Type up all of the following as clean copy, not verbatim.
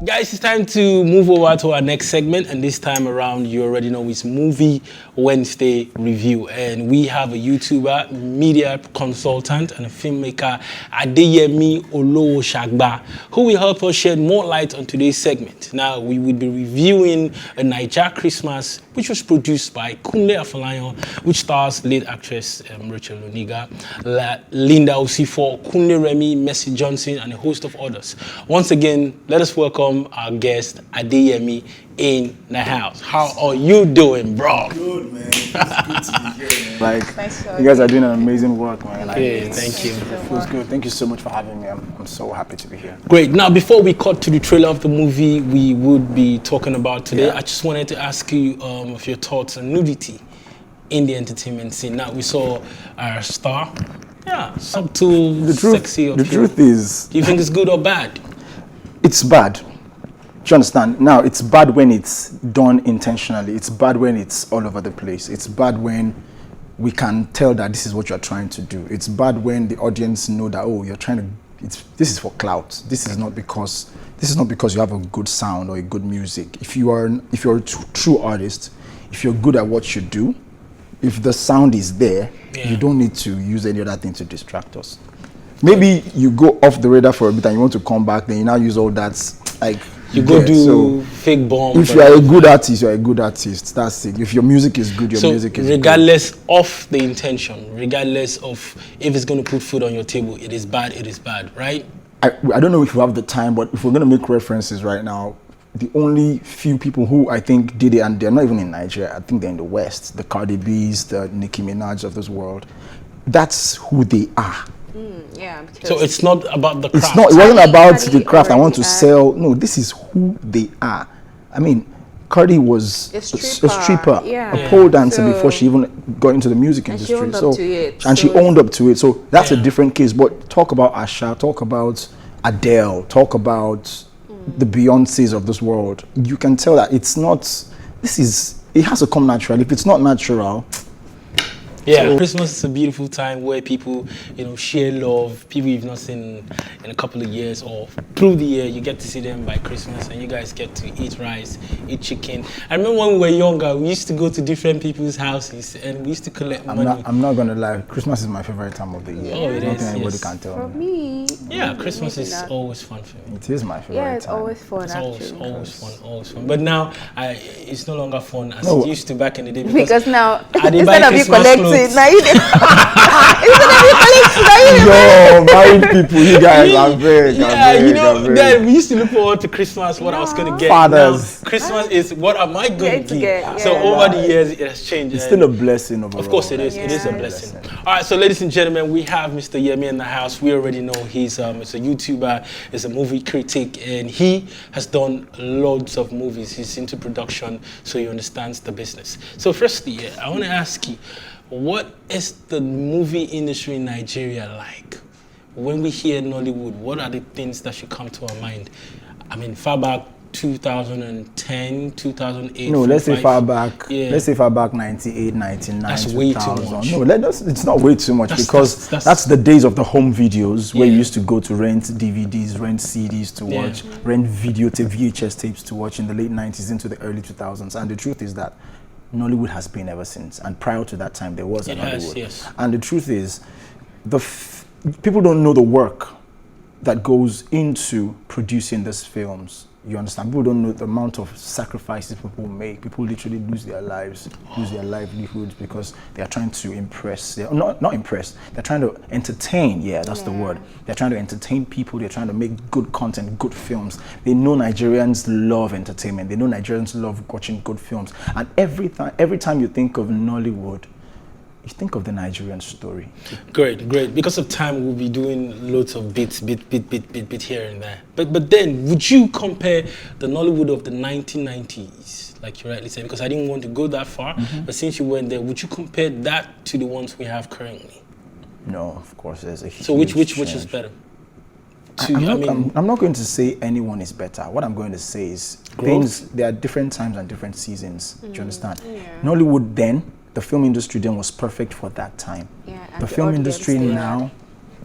Guys, it's time to move over to our next segment, and this time around, you already know it's Movie Wednesday Review, and we have a YouTuber, media consultant, and a filmmaker, Adeyemi Oluwashagba, who will help us shed more light on today's segment. Now, we will be reviewing a Naija Christmas, which was produced by Kunle Afolayan, which stars late actress Rachel Oniga, Linda Osifo, Kunle Remy, Mercy Johnson, and a host of others. Once again, let us welcome our guest Adeyemi in the house. How are you doing, bro? Good, man. It's good to be here, man. You guys are doing an amazing work, man. Thank you. It feels good. Thank you so much for having me. I'm so happy to be here. Great. Now, before we cut to the trailer of the movie we would be talking about today, I just wanted to ask you of your thoughts on nudity in the entertainment scene. Now, we saw our star. Yeah, subtle, sexy. The truth is... Do you think it's good or bad? It's bad. Do you understand? Now, it's bad when it's done intentionally. It's bad when it's all over the place. It's bad when we can tell that this is what you're trying to do. It's bad when the audience know that, oh, you're trying to, this is for clout. This is not because you have a good sound or a good music. If you're a true artist, if you're good at what you do, if the sound is there, you don't need to use any other thing to distract us. Maybe you go off the radar for a bit and you want to come back, then you now use all that, like, you go do fake bomb. If you are a good artist, you're a good artist. That's it. If your music is good, your music is regardless of the intention, regardless of if it's going to put food on your table, it is bad, right? I don't know if we have the time, but if we're going to make references right now, the only few people who I think did it, and they're not even in Nigeria, I think they're in the West, the Cardi B's, the Nicki Minaj of this world, that's who they are. So it's not about the craft. It wasn't about the craft. I want to sell. No, this is who they are. I mean, Cardi was a stripper, a pole dancer before she even got into the music industry. And she owned up to it. So that's a different case. But talk about Asha, talk about Adele, talk about the Beyoncés of this world. You can tell that it's not. It has to come natural. If it's not natural. Yeah, so Christmas is a beautiful time where people, share love. People you've not seen in a couple of years or through the year, you get to see them by Christmas, and you guys get to eat rice, eat chicken. I remember when we were younger, we used to go to different people's houses and we used to collect money. I'm not gonna lie, Christmas is my favorite time of the year. Oh, it is. Anybody can tell for me. Yeah, Christmas is always fun for me. It is my favorite time. Yeah, it's always fun. It's always fun. But now, it's no longer fun as it used to back in the day because now instead of you collecting. Now you did. Yo, married people, you guys are very. Then we used to look forward to Christmas. What I was gonna get. Fathers. Now, Christmas is what am I going to get? Yeah. So over the years, it has changed. It's still a blessing overall. Of course, it is. It is a blessing. All right, so ladies and gentlemen, we have Mr. Yemi in the house. We already know he's a YouTuber, he's a movie critic, and he has done loads of movies. He's into production, so he understands the business. So firstly, I want to ask you, what is the movie industry in Nigeria like? When we hear Nollywood, what are the things that should come to our mind? I mean, far back 2010, 2008. No, let's say far back. Yeah. Let's say far back 98, 99. That's way too much. No, it's not way too much because that's the days of the home videos where you used to go to rent DVDs, rent CDs to watch, rent VHS tapes to watch in the late 90s into the early 2000s. And the truth is that Nollywood has been ever since, and prior to that time there was a Nollywood. Yes. And the truth is, people don't know the work that goes into producing these films. You understand? People don't know the amount of sacrifices people make. People literally lose their lives, lose their livelihoods because they are trying to impress. They're not impress. They're trying to entertain. Yeah, that's the word. They're trying to entertain people. They're trying to make good content, good films. They know Nigerians love entertainment. They know Nigerians love watching good films. And every time you think of Nollywood, you think of the Nigerian story. Great. Because of time, we'll be doing loads of bit here and there. But then, would you compare the Nollywood of the 1990s, like you rightly said, because I didn't want to go that far, but since you went there, would you compare that to the ones we have currently? No, of course, there's a huge So which is better? I'm not going to say anyone is better. What I'm going to say is there are different times and different seasons. Do you understand? Yeah. Nollywood then, the film industry then was perfect for that time. Yeah, the film industry now,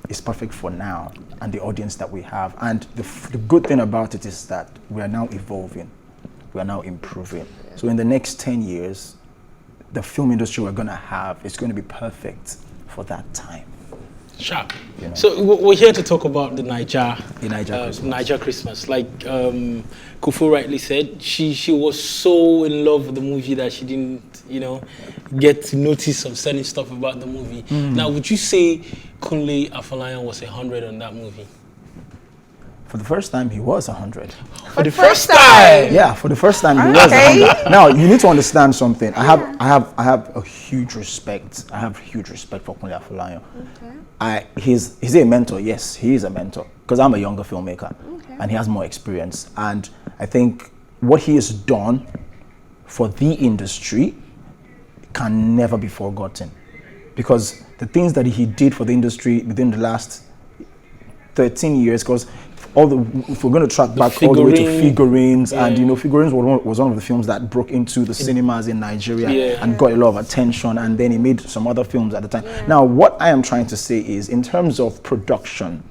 is perfect for now and the audience that we have. And the good thing about it is that we are now evolving, we are now improving. So in the next 10 years, the film industry we're going to have is going to be perfect for that time. Sharp. You know. So we're here to talk about the Naija Christmas. Naija Christmas. Like Kufu rightly said, she was so in love with the movie that she didn't, get to notice some certain stuff about the movie. Now, would you say Kunle Afolayan was 100 on that movie? For the first time, he was 100. For the first time? Yeah, for the first time, he was 100. Now, you need to understand something. I have a huge respect. I have huge respect for Kunle Afolayan. He's a mentor. Yes, he is a mentor. Because I'm a younger filmmaker, and he has more experience. And I think what he has done for the industry can never be forgotten. Because the things that he did for the industry within the last 13 years, because if we're going to track back all the way to Figurines, and Figurines was one of the films that broke into the cinemas in Nigeria and got a lot of attention, and then he made some other films at the time. Now, what I am trying to say is, in terms of production,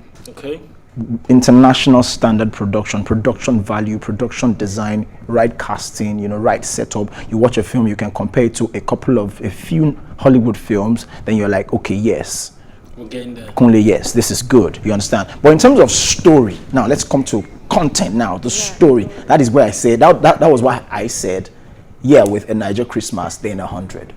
international standard production value, production design, right casting, right setup. You watch a film, you can compare it to a few Hollywood films, then you're like, okay, yes. We're getting there. Kunle, yes, this is good. You understand? But in terms of story, now let's come to content now. The story. That is where I said that was why I said, with a Naija Christmas, then 100.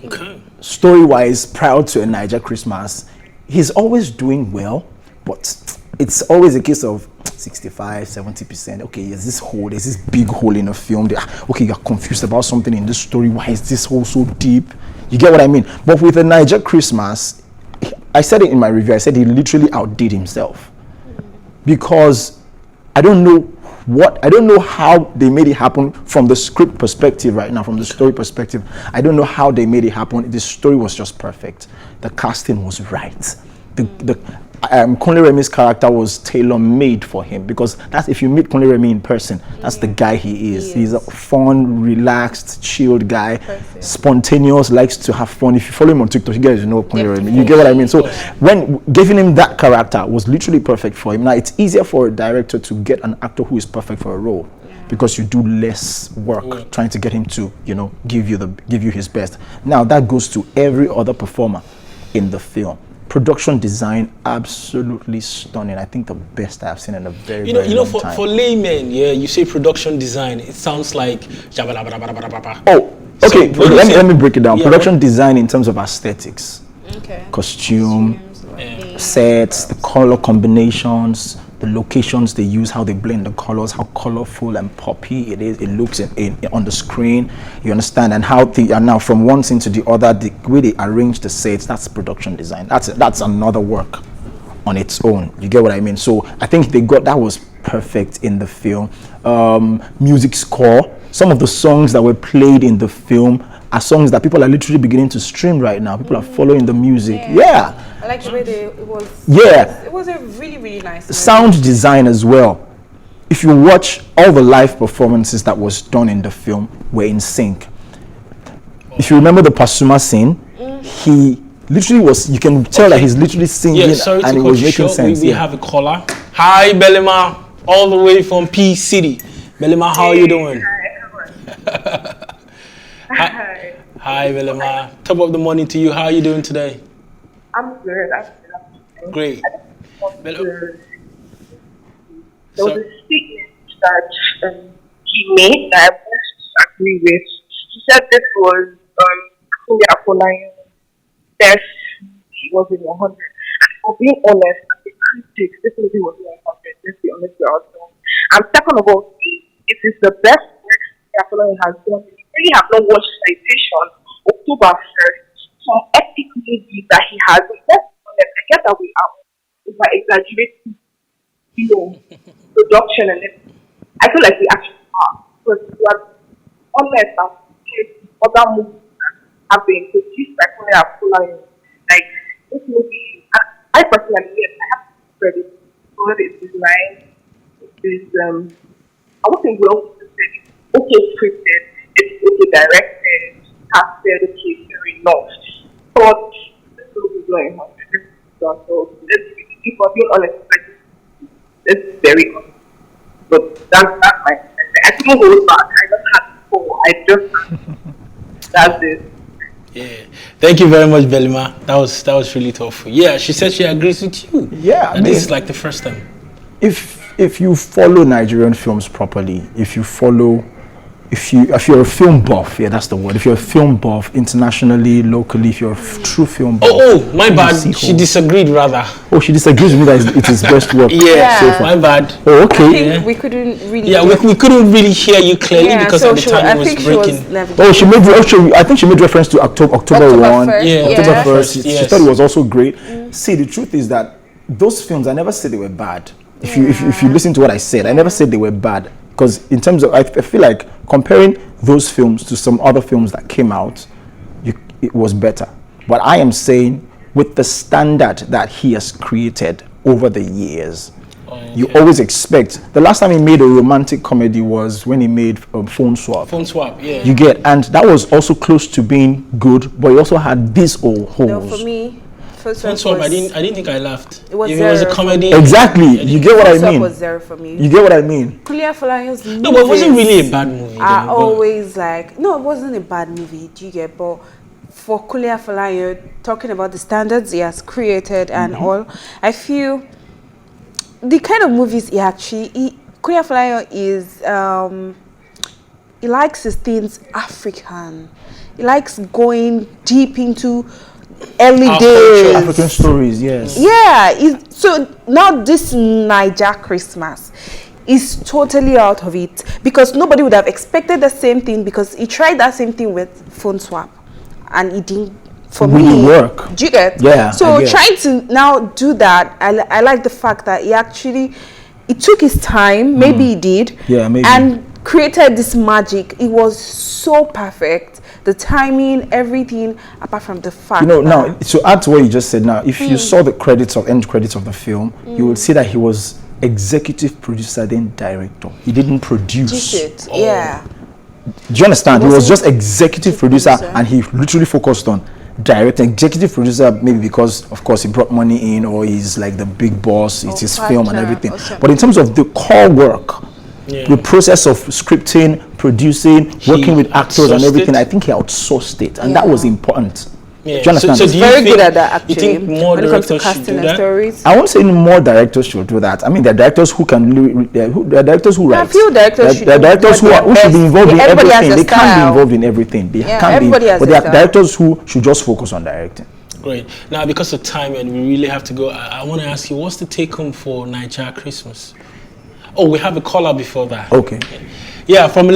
Okay. Story-wise, prior to a Naija Christmas, he's always doing well, but it's always a case of 65, 70%. Okay, there's this big hole in a film. Okay, you're confused about something in this story. Why is this hole so deep? You get what I mean? But with a Naija Christmas, I said it in my review, I said he literally outdid himself. Because I don't know how they made it happen from the script perspective right now, from the story perspective. I don't know how they made it happen. The story was just perfect. The casting was right. Kunle Remi's character was tailor-made for him, because that's, if you meet Kunle Remi in person, that's the guy he is. He's a fun, relaxed, chilled guy, spontaneous, likes to have fun. If you follow him on TikTok, you guys know Kunle Remi. You get what I mean? So when giving him that character was literally perfect for him. Now, it's easier for a director to get an actor who is perfect for a role, because you do less work trying to get him to, give you his best. Now, that goes to every other performer in the film. Production design, absolutely stunning. I think the best I've seen in a very, very long time. For laymen, you say production design, it sounds like oh, okay. So let me break it down. Production design in terms of aesthetics, costume, sets, the color combinations, the locations they use, how they blend the colors, how colorful and poppy it looks on the screen, you understand, and how they are now from one scene to the other, the way they arrange the sets. That's production design. That's another work on its own. You get what I mean? So I think that was perfect in the film. Music score, some of the songs that were played in the film are songs that people are literally beginning to stream right now. People are following the music. I like the way it was. It was a really, really nice movie. Sound design as well. If you watch all the live performances that was done in the film, were in sync. If you remember the Pasuma scene, he literally was, you can tell that he's literally singing and it was making sense. We have a caller. Hi, Belema, all the way from P City. Belema, how are you doing? Hi, Belema. Top of the morning to you. How are you doing today? I'm good. Great. There was a statement that he made that I most agree with. He said this was Kunle Afolayan's best. He was in 100. And for being honest, as a critic, this movie was in 100. Let's be honest with ourselves. And second of all, it is the best work Kunle Afolayan has done. If you really have not watched Citation, October 1st, some epic movies that he has. Let's be honest, I get that we are over exaggerating, production and everything. I feel like we actually are, because we are honest and other movies that have been produced by Kunle Afolayan. Like this movie, I personally, yes, I have to credit for its design. It is I won't say well scripted. It's okay scripted. It's okay directed. Casted. Okay, fair enough. But this movie is not 100. done. So if we're being honest, it's very honest. But that's my. I couldn't hold back. I just had to go. I just. That's it. Yeah, thank you very much, Belima. That was really tough. Yeah, she said she agrees with you. Yeah, and this is like the first time. If you follow Nigerian films properly, if you're a film buff, yeah, that's the word. If you're a film buff, internationally, locally, if you're a true film buff. Oh, my bad. She disagreed rather. Oh, she disagrees with me that it is best work. Yeah, so far. My bad. Oh, okay. I think we couldn't really. Yeah, we couldn't really hear you clearly because at the time it was breaking. I think she made reference to October 1. 1st. Yeah, October 1st. Yes. She thought it was also great. See, the truth is that those films, I never said they were bad. If you listen to what I said, I never said they were bad. Because in terms of, I feel like comparing those films to some other films that came out, it was better. But I am saying, with the standard that he has created over the years, you always expect. The last time he made a romantic comedy was when he made Phone Swap. Phone Swap, yeah. You get, and that was also close to being good, but he also had these old holes. No, for me, Phone Swap, I didn't think I laughed. It was, if it was a comedy. Exactly. You get what I mean? Was zero for me. You get what I mean? Kulia Folayo's No, but it wasn't really a bad movie. I always like, no, it wasn't a bad movie. Do you get? But for Kulia Folayo, talking about the standards he has created and all, I feel the kind of movies Kulia Folayo is, he likes his things African. He likes going deep into early days. African stories, yes. Yeah, so now this Naija Christmas is totally out of it because nobody would have expected the same thing because he tried that same thing with Phone Swap and it didn't really work. Do you get? Yeah. So trying to now do that, I like the fact that he took his time, maybe he did, and created this magic. It was so perfect. The timing, everything, apart from the fact. Now to add to what you just said, now if you saw the end credits of the film, you would see that he was executive producer then director. He didn't produce. Yeah. Do you understand? He was just executive producer and he literally focused on direct executive producer, maybe because of course he brought money in or he's like the big boss, it's his film and everything. But in terms of the core work, the process of scripting, producing, working with actors and everything, I think he outsourced it, and that was important. Yeah. Do you understand? So very good at that, actually. You think more when it comes to directors should casting do and that? stories. I won't say more directors should do that. I mean, there are directors who can, there are directors who write. A few directors should. There are directors who should be involved in everything. They can't be involved in everything. They can't be. But there are directors who should just focus on directing. Great. Now, because of time and we really have to go, I want to ask you, what's the take home for Naija Christmas? Oh, we have a caller before that. Okay. Yeah, from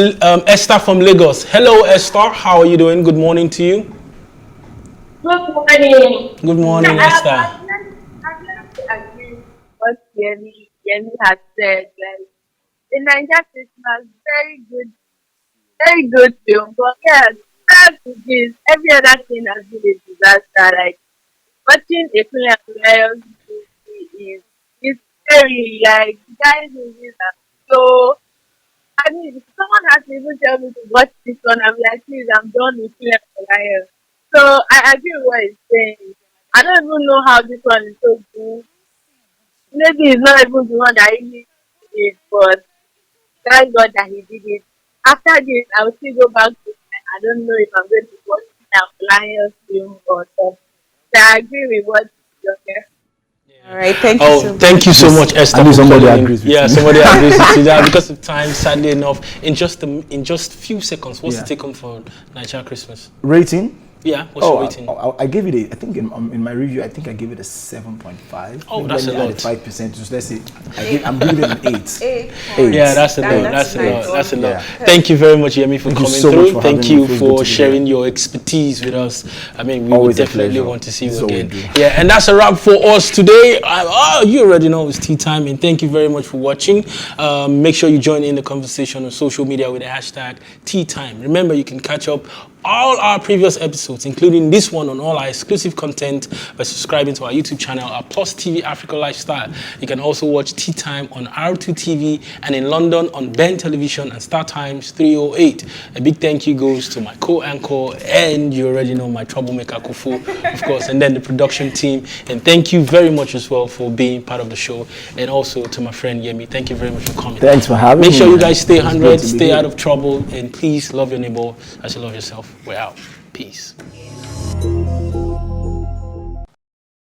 Esther from Lagos. Hello, Esther. How are you doing? Good morning to you. Good morning. Good morning, Esther. I'd like to agree with what Yemi has said. Like, the Naija Christmas, very good film. But yes, prior to this, every other thing has been a disaster. Like, watching a film like movie is scary. Like, the guys in this are so. I mean, if someone has to even tell me to watch this one, I'm like, please, I'm done with film. So I agree with what he's saying. I don't even know how this one is so good. Maybe it's not even the one that he did it, but thank God that he did it. After this, I will still go back to it. I don't know if I'm going to watch that Lions film or something. So I agree with what you're saying. All right, thank you so much. Thank you so much, Esther. And somebody agrees with you. Somebody agrees with you. That because of time, sadly enough, in just few seconds, what's the take home for Naija Christmas? Rating? Yeah, what's your rating? I gave it I think in my review, I think I gave it a 7.5. Oh, that's a lot. 5%. So let's say I'm giving it an 8. 8. Yeah, that's a lot. That's a lot. Thank you very much, Yemi, for coming through. Thank you for sharing your expertise with us. I mean, we would definitely want to see you again. Yeah, and that's a wrap for us today. You already know it's tea time, and thank you very much for watching. Make sure you join in the conversation on social media with the hashtag TEATIME. Remember, you can catch up all our previous episodes, including this one, on all our exclusive content by subscribing to our YouTube channel, our PlusTvAfrica Lifestyle. You can also watch Tea Time on R2TV and in London on Ben Television and Star Times 308. A big thank you goes to my co-anchor and you already know my troublemaker Kufu, of course, and then the production team. And thank you very much as well for being part of the show. And also to my friend Yemi, thank you very much for coming. Thanks for having me. Make sure you guys stay 100, stay out of trouble, and please love your neighbor as you love yourself. We're out. Peace.